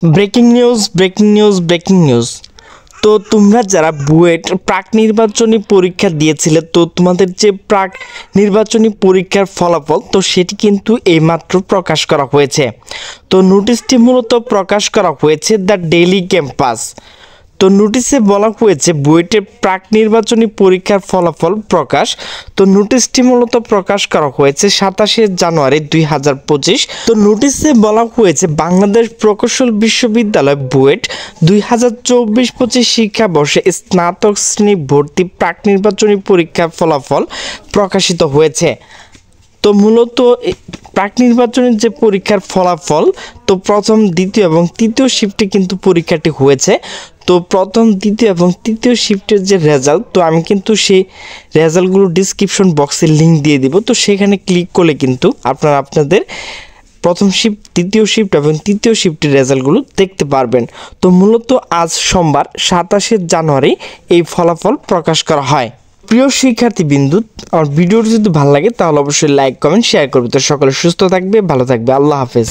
Breaking news. তো তোমরা যারা বুয়েট প্রাক নির্বাচনী পরীক্ষা দিয়েছিলে, তো তোমাদের যে প্রাক নির্বাচনী পরীক্ষার ফলাফল তো সেটি কিন্তু এইমাত্র প্রকাশ করা হয়েছে। তো নোটিশটি মূলত প্রকাশ করা হয়েছে দ্য ডেইলি ক্যাম্পাস। তো নোটিশে বলা হয়েছে বুয়েটের প্রাক নির্বাচনী পরীক্ষার ফলাফল প্রকাশ। তো নোটিশটি মূলত প্রকাশ করা হয়েছে 27শে জানুয়ারি 2025। তো নোটিশে বলা হয়েছে বাংলাদেশ প্রকৌশল বিশ্ববিদ্যালয় বুয়েট 2024-25 শিক্ষাবর্ষে স্নাতক শ্রেণী ভর্তি প্রাক নির্বাচনী পরীক্ষার ফলাফল প্রকাশিত হয়েছে। তো মূলত প্রাক নির্বাচনের যে পরীক্ষার ফলাফল, তো প্রথম, দ্বিতীয় এবং তৃতীয় শিফটে কিন্তু পরীক্ষাটি হয়েছে। তো প্রথম, দ্বিতীয় এবং তৃতীয় শিফটের যে রেজাল্ট, তো আমি কিন্তু সেই রেজাল্টগুলো ডিসক্রিপশন বক্সে লিঙ্ক দিয়ে দিব। তো সেখানে ক্লিক করলে কিন্তু আপনারা আপনাদের প্রথম শিফট, দ্বিতীয় শিফট এবং তৃতীয় শিফটের রেজাল্টগুলো দেখতে পারবেন। তো মূলত আজ সোমবার 27শে জানুয়ারি এই ফলাফল প্রকাশ করা হয়। প্রিয় শিক্ষার্থীবৃন্দু, আমার ভিডিওটি যদি ভালো লাগে তাহলে অবশ্যই লাইক, কমেন্ট, শেয়ার করবে। তো সকলে সুস্থ থাকবে, ভালো থাকবে। আল্লাহ হাফেজ।